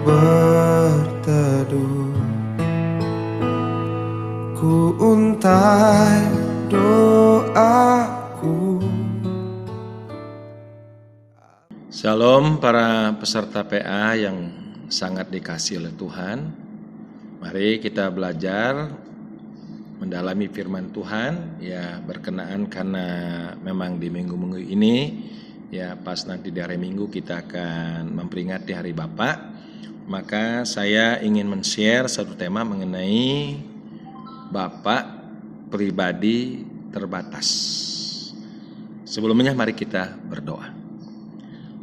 berteduh, ku untai doaku. Shalom para peserta PA yang sangat dikasihi oleh Tuhan. Mari kita belajar mendalami firman Tuhan ya, berkenaan karena memang di minggu-minggu ini ya, pas nanti di hari Minggu kita akan memperingati Hari Bapa. Maka saya ingin men-share satu tema mengenai Bapa pribadi terbatas. Sebelumnya mari kita berdoa.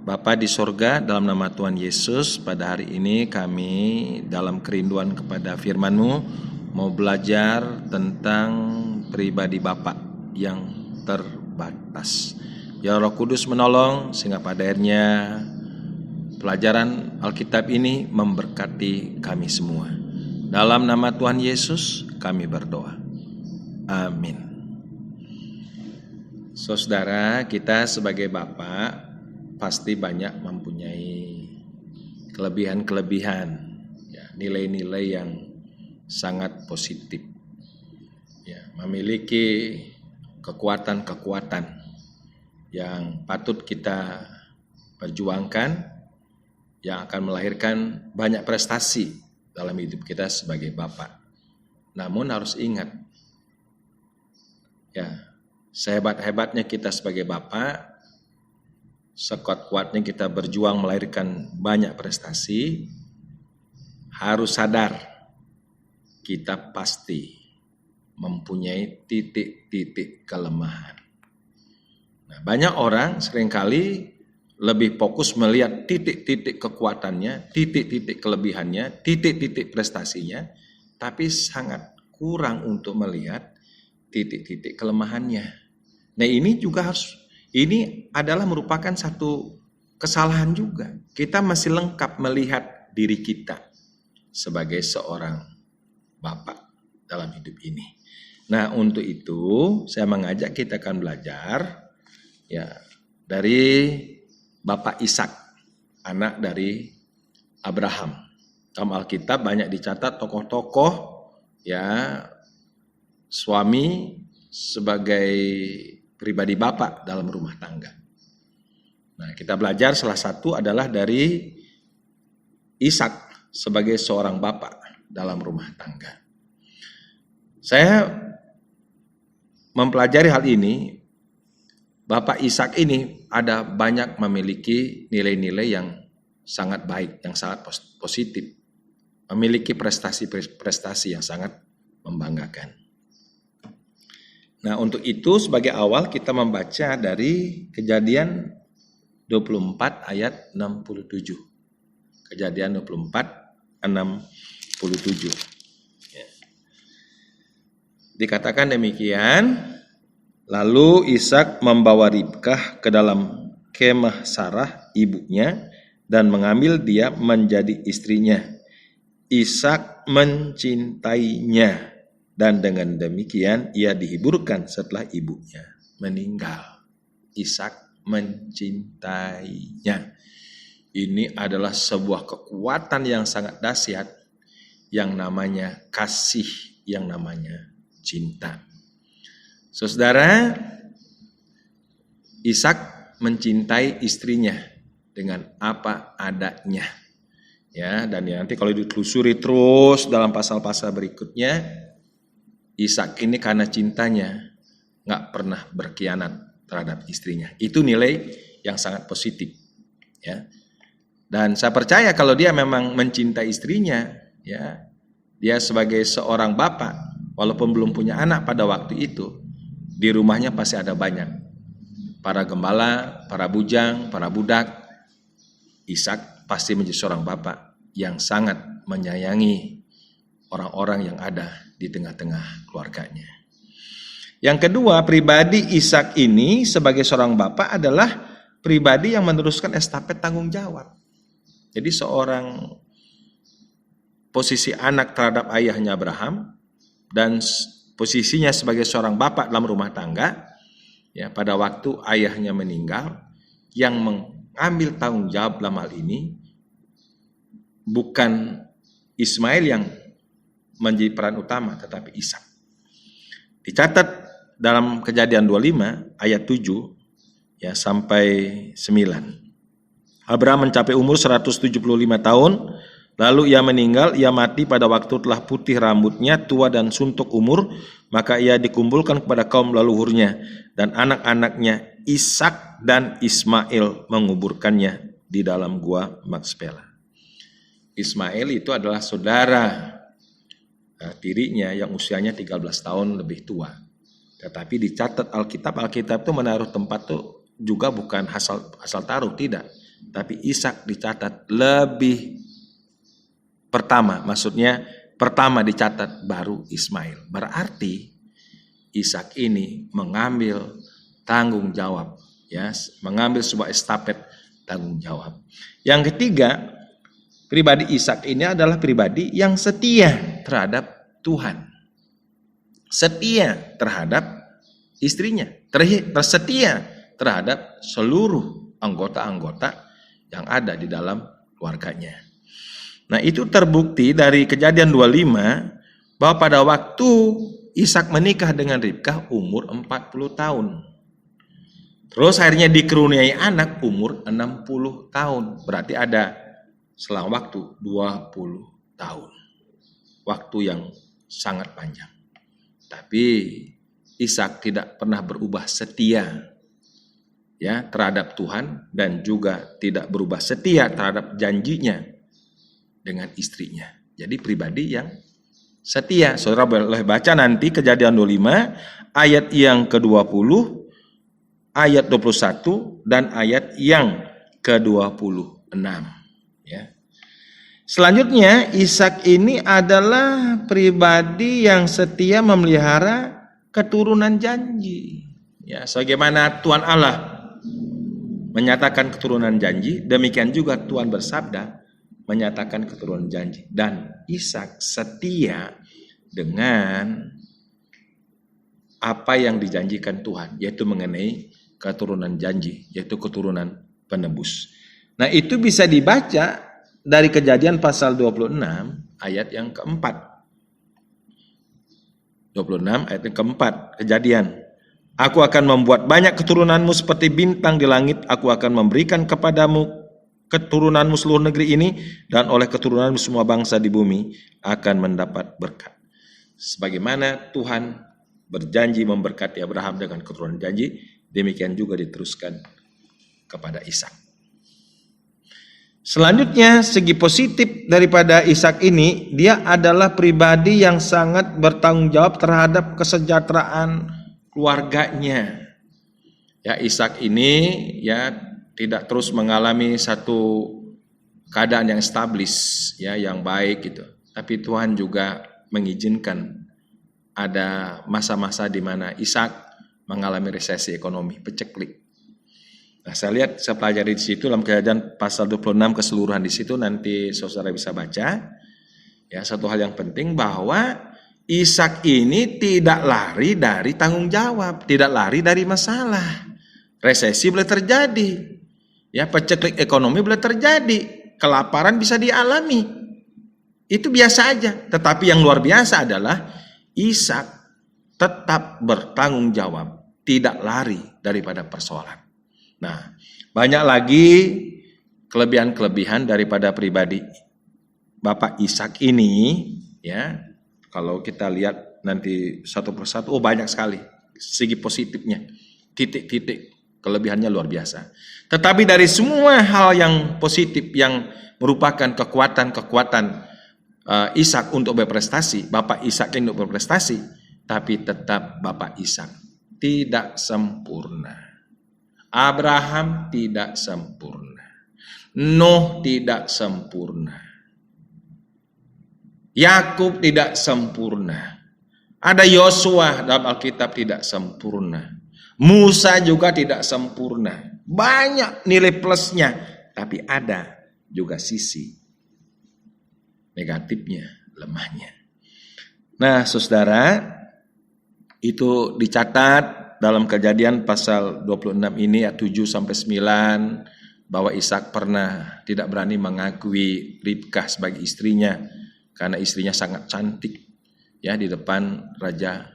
Bapa di sorga, dalam nama Tuhan Yesus, pada hari ini kami dalam kerinduan kepada firman-Mu mau belajar tentang pribadi Bapa yang terbatas. Ya Roh Kudus menolong sehingga pada akhirnya pelajaran Alkitab ini memberkati kami semua. Dalam nama Tuhan Yesus kami berdoa. Amin. Saudara, kita sebagai Bapa pasti banyak mempunyai kelebihan-kelebihan, ya, nilai-nilai yang sangat positif, ya, memiliki kekuatan-kekuatan yang patut kita perjuangkan, yang akan melahirkan banyak prestasi dalam hidup kita sebagai Bapa. Namun harus ingat, ya, sehebat-hebatnya kita sebagai Bapa, sekuat-kuatnya kita berjuang melahirkan banyak prestasi, harus sadar kita pasti mempunyai titik-titik kelemahan. Nah, banyak orang seringkali lebih fokus melihat titik-titik kekuatannya, titik-titik kelebihannya, titik-titik prestasinya, tapi sangat kurang untuk melihat titik-titik kelemahannya. Nah, ini adalah merupakan satu kesalahan juga. Kita masih lengkap melihat diri kita sebagai seorang Bapa dalam hidup ini. Nah, untuk itu saya mengajak kita akan belajar ya dari Bapak Ishak, anak dari Abraham. Dalam Alkitab banyak dicatat tokoh-tokoh ya, suami sebagai pribadi Bapak dalam rumah tangga. Nah, kita belajar salah satu adalah dari Ishak sebagai seorang Bapak dalam rumah tangga. Saya mempelajari hal ini, Bapak Ishak ini ada banyak memiliki nilai-nilai yang sangat baik, yang sangat positif, memiliki prestasi-prestasi yang sangat membanggakan. Nah, untuk itu sebagai awal kita membaca dari Kejadian 24 ayat 67. Kejadian 24 67. Ya. Dikatakan demikian, lalu Ishak membawa Ribkah ke dalam kemah Sarah ibunya dan mengambil dia menjadi istrinya. Ishak mencintainya. Dan dengan demikian ia dihiburkan setelah ibunya meninggal. Ishak mencintainya. Ini adalah sebuah kekuatan yang sangat dahsyat yang namanya kasih, yang namanya cinta. Saudara, Ishak mencintai istrinya dengan apa adanya. Ya, dan nanti kalau ditelusuri terus dalam pasal-pasal berikutnya, Ishak ini karena cintanya nggak pernah berkhianat terhadap istrinya. Itu nilai yang sangat positif, ya. Dan saya percaya kalau dia memang mencintai istrinya, ya, dia sebagai seorang bapak, walaupun belum punya anak pada waktu itu, di rumahnya pasti ada banyak para gembala, para bujang, para budak. Ishak pasti menjadi seorang bapak yang sangat menyayangi orang-orang yang ada di tengah-tengah keluarganya. Yang kedua, pribadi Ishak ini sebagai seorang bapak adalah pribadi yang meneruskan estafet tanggung jawab. Jadi seorang posisi anak terhadap ayahnya Abraham dan posisinya sebagai seorang bapak dalam rumah tangga, ya, pada waktu ayahnya meninggal, yang mengambil tanggung jawab dalam hal ini bukan Ismail yang menjadi peran utama, tetapi Ishak. Dicatat dalam Kejadian 25 ayat 7 ya sampai 9. Abraham mencapai umur 175 tahun, lalu ia meninggal, ia mati pada waktu telah putih rambutnya, tua dan suntuk umur, maka ia dikumpulkan kepada kaum leluhurnya, dan anak-anaknya Ishak dan Ismail menguburkannya di dalam gua Makspela. Ismail itu adalah saudara tirinya yang usianya 13 tahun lebih tua. Tetapi dicatat Alkitab itu menaruh tempat tuh juga bukan asal taruh, tidak. Tapi Ishak dicatat lebih pertama, maksudnya pertama dicatat baru Ismail. Berarti Ishak ini mengambil tanggung jawab, ya, mengambil sebuah estafet tanggung jawab. Yang ketiga, pribadi Ishak ini adalah pribadi yang setia terhadap Tuhan. Setia terhadap istrinya, tersetia terhadap seluruh anggota-anggota yang ada di dalam keluarganya. Nah, itu terbukti dari Kejadian 25 bahwa pada waktu Ishak menikah dengan Ribkah umur 40 tahun. Terus akhirnya dikaruniai anak umur 60 tahun. Berarti ada selang waktu 20 tahun. Waktu yang sangat panjang. Tapi Ishak tidak pernah berubah setia ya terhadap Tuhan, dan juga tidak berubah setia terhadap janjinya dengan istrinya. Jadi pribadi yang setia. Saudara boleh baca nanti Kejadian 25 ayat yang ke-20, ayat 21 dan ayat yang ke-26 ya. Selanjutnya, Ishak ini adalah pribadi yang setia memelihara keturunan janji. Ya, sebagaimana Tuhan Allah menyatakan keturunan janji, demikian juga Tuhan bersabda menyatakan keturunan janji. Dan Ishak setia dengan apa yang dijanjikan Tuhan, yaitu mengenai keturunan janji, yaitu keturunan penebus. Nah, itu bisa dibaca dari Kejadian pasal 26 ayat yang keempat. 26 ayat yang keempat, Kejadian. Aku akan membuat banyak keturunanmu seperti bintang di langit. Aku akan memberikan kepadamu keturunanmu seluruh negeri ini, dan oleh keturunanmu semua bangsa di bumi akan mendapat berkat. Sebagaimana Tuhan berjanji memberkati Abraham dengan keturunan janji, demikian juga diteruskan kepada Ishak. Selanjutnya, segi positif daripada Ishak ini, dia adalah pribadi yang sangat bertanggung jawab terhadap kesejahteraan keluarganya. Ya, Ishak ini ya tidak terus mengalami satu keadaan yang establis, ya, yang baik gitu. Tapi Tuhan juga mengizinkan ada masa-masa di mana Ishak mengalami resesi ekonomi, peceklik. Nah, saya pelajari di situ dalam Kejadian pasal 26 keseluruhan di situ, nanti saudara bisa baca. Ya, satu hal yang penting bahwa Ishak ini tidak lari dari tanggung jawab, tidak lari dari masalah. Resesi boleh terjadi, ya, peceklik ekonomi boleh terjadi, kelaparan bisa dialami. Itu biasa aja. Tetapi yang luar biasa adalah Ishak tetap bertanggung jawab, tidak lari daripada persoalan. Nah, banyak lagi kelebihan-kelebihan daripada pribadi Bapak Ishak ini, ya. Kalau kita lihat nanti satu persatu, banyak sekali segi positifnya, titik-titik kelebihannya luar biasa. Tetapi dari semua hal yang positif yang merupakan kekuatan-kekuatan Ishak untuk berprestasi, Bapak Ishak untuk berprestasi, tapi tetap Bapak Ishak tidak sempurna. Abraham tidak sempurna. Nuh tidak sempurna. Yakub tidak sempurna. Ada Yosua dalam Alkitab tidak sempurna. Musa juga tidak sempurna. Banyak nilai plusnya, tapi ada juga sisi negatifnya, lemahnya. Nah, saudara, itu dicatat dalam Kejadian pasal 26 ini ayat 7 sampai 9, bahwa Ishak pernah tidak berani mengakui Ribkah sebagai istrinya karena istrinya sangat cantik ya di depan Raja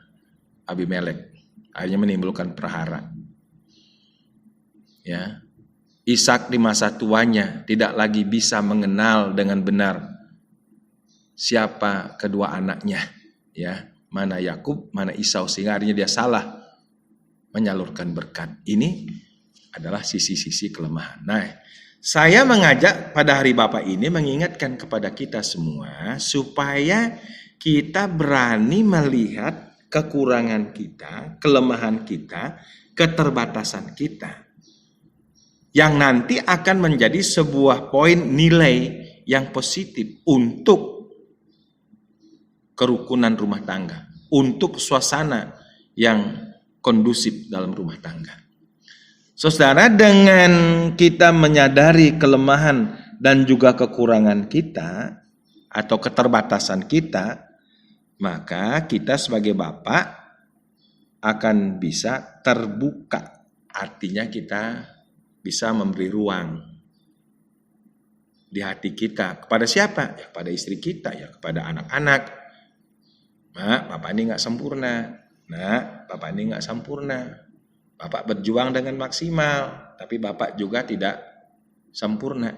Abimelek. Akhirnya menimbulkan prahara. Ya. Ishak di masa tuanya tidak lagi bisa mengenal dengan benar siapa kedua anaknya, ya, mana Yakub, mana Esau, sehingga akhirnya dia salah menyalurkan berkat. Ini adalah sisi-sisi kelemahan. Nah, saya mengajak pada hari Bapa ini mengingatkan kepada kita semua supaya kita berani melihat kekurangan kita, kelemahan kita, keterbatasan kita, yang nanti akan menjadi sebuah poin nilai yang positif untuk kerukunan rumah tangga, untuk suasana yang kondusif dalam rumah tangga. Saudara, dengan kita menyadari kelemahan dan juga kekurangan kita atau keterbatasan kita, maka kita sebagai bapak akan bisa terbuka. Artinya kita bisa memberi ruang di hati kita. Kepada siapa? Ya kepada istri kita, ya kepada anak-anak. Mak, bapak ini nggak sempurna. Nah, bapak ini nggak sempurna. Bapak berjuang dengan maksimal, tapi bapak juga tidak sempurna.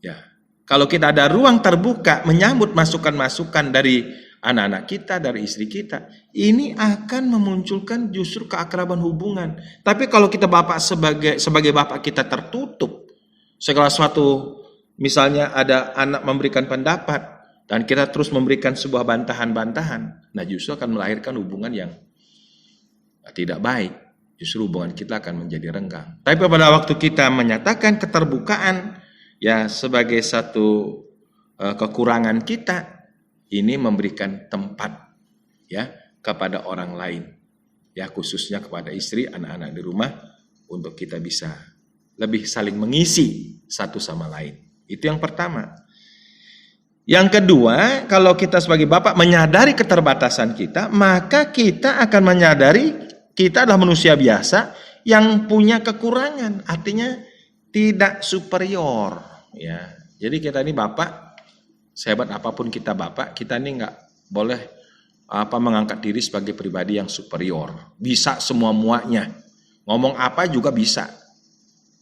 Ya, kalau kita ada ruang terbuka menyambut masukan-masukan dari anak-anak kita, dari istri kita, ini akan memunculkan justru keakraban hubungan. Tapi kalau kita bapak sebagai bapak kita tertutup, segala sesuatu, misalnya ada anak memberikan pendapat dan kita terus memberikan sebuah bantahan-bantahan, nah justru akan melahirkan hubungan yang tidak baik. Justru hubungan kita akan menjadi renggang. Tapi pada waktu kita menyatakan keterbukaan ya sebagai satu kekurangan kita, ini memberikan tempat ya kepada orang lain, ya khususnya kepada istri, anak-anak di rumah, untuk kita bisa lebih saling mengisi satu sama lain. Itu yang pertama. Yang kedua, kalau kita sebagai bapak menyadari keterbatasan kita, maka kita akan menyadari kita adalah manusia biasa yang punya kekurangan, artinya tidak superior. Ya, jadi kita ini bapak, sehebat apapun kita bapak, kita ini nggak boleh mengangkat diri sebagai pribadi yang superior. Bisa semua muanya, ngomong apa juga bisa.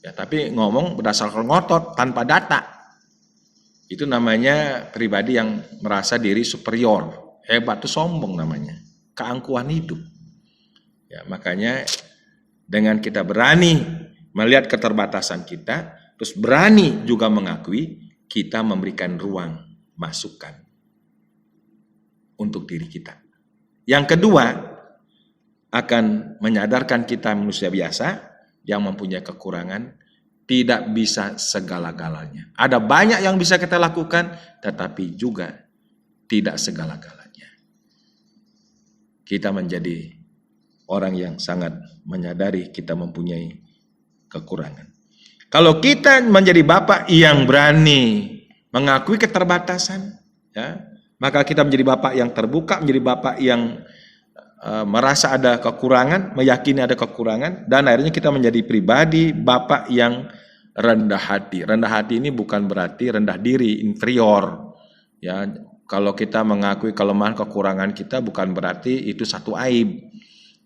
Ya, tapi ngomong berdasarkan ngotot tanpa data, itu namanya pribadi yang merasa diri superior. Hebat itu sombong namanya, keangkuhan hidup. Ya, makanya dengan kita berani melihat keterbatasan kita, terus berani juga mengakui, kita memberikan ruang masukan untuk diri kita. Yang kedua, akan menyadarkan kita manusia biasa yang mempunyai kekurangan, tidak bisa segala-galanya. Ada banyak yang bisa kita lakukan, tetapi juga tidak segala-galanya. Kita menjadi orang yang sangat menyadari kita mempunyai kekurangan. Kalau kita menjadi bapak yang berani mengakui keterbatasan, ya, maka kita menjadi bapak yang terbuka, menjadi bapak yang merasa ada kekurangan, meyakini ada kekurangan, dan akhirnya kita menjadi pribadi bapak yang rendah hati. Rendah hati ini bukan berarti rendah diri, inferior. Ya, kalau kita mengakui kelemahan kekurangan kita bukan berarti itu satu aib.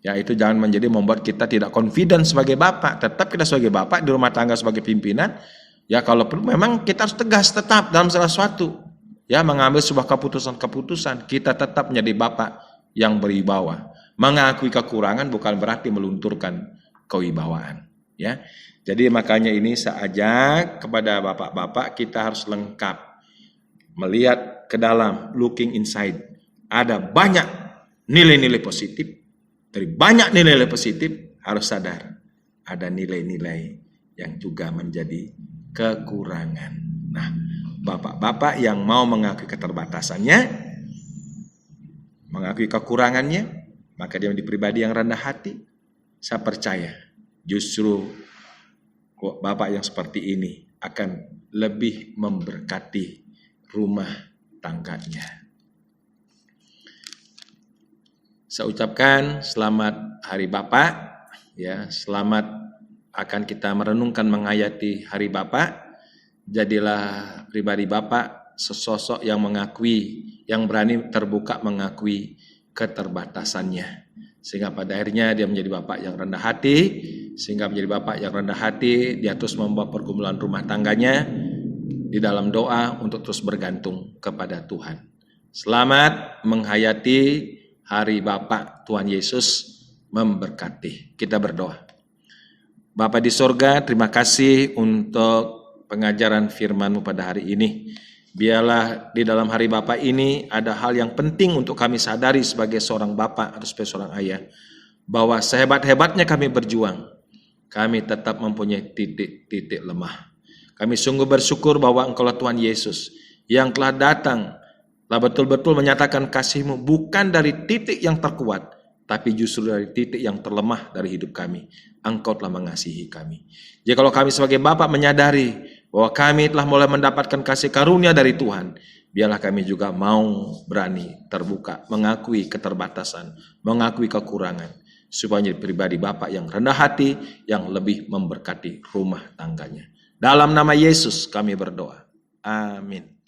Ya, itu jangan menjadi membuat kita tidak confident sebagai bapak. Tetap kita sebagai bapak di rumah tangga sebagai pimpinan, ya kalau perlu memang kita harus tegas tetap dalam segala sesuatu. Ya, mengambil sebuah keputusan-keputusan, kita tetap menjadi bapak yang berwibawa. Mengakui kekurangan bukan berarti melunturkan kewibawaan. Ya, jadi makanya ini saya ajak kepada bapak-bapak, kita harus lengkap melihat ke dalam, looking inside. Ada banyak nilai-nilai positif. Dari banyak nilai-nilai positif, harus sadar ada nilai-nilai yang juga menjadi kekurangan. Nah, bapak-bapak yang mau mengakui keterbatasannya, mengakui kekurangannya, maka dia menjadi pribadi yang rendah hati. Saya percaya justru bapak yang seperti ini akan lebih memberkati rumah tangganya. Saya ucapkan selamat Hari Bapak, ya, selamat akan kita merenungkan menghayati Hari Bapa. Jadilah pribadi Bapa sesosok yang mengakui, yang berani terbuka mengakui keterbatasannya. Sehingga pada akhirnya dia menjadi Bapak yang rendah hati, sehingga menjadi Bapak yang rendah hati, dia terus membawa pergumulan rumah tangganya di dalam doa untuk terus bergantung kepada Tuhan. Selamat menghayati Hari Bapa. Tuhan Yesus memberkati. Kita berdoa. Bapa di sorga, terima kasih untuk pengajaran firman-Mu pada hari ini. Biarlah di dalam Hari Bapa ini ada hal yang penting untuk kami sadari sebagai seorang Bapa atau sebagai seorang ayah. Bahwa sehebat-hebatnya kami berjuang, kami tetap mempunyai titik-titik lemah. Kami sungguh bersyukur bahwa Engkaulah Tuhan Yesus yang telah datang, telah betul-betul menyatakan kasih-Mu bukan dari titik yang terkuat, tapi justru dari titik yang terlemah dari hidup kami. Engkau telah mengasihi kami. Jadi kalau kami sebagai Bapa menyadari bahwa kami telah mulai mendapatkan kasih karunia dari Tuhan, biarlah kami juga mau berani terbuka, mengakui keterbatasan, mengakui kekurangan, supaya menjadi pribadi Bapa yang rendah hati, yang lebih memberkati rumah tangganya. Dalam nama Yesus kami berdoa. Amin.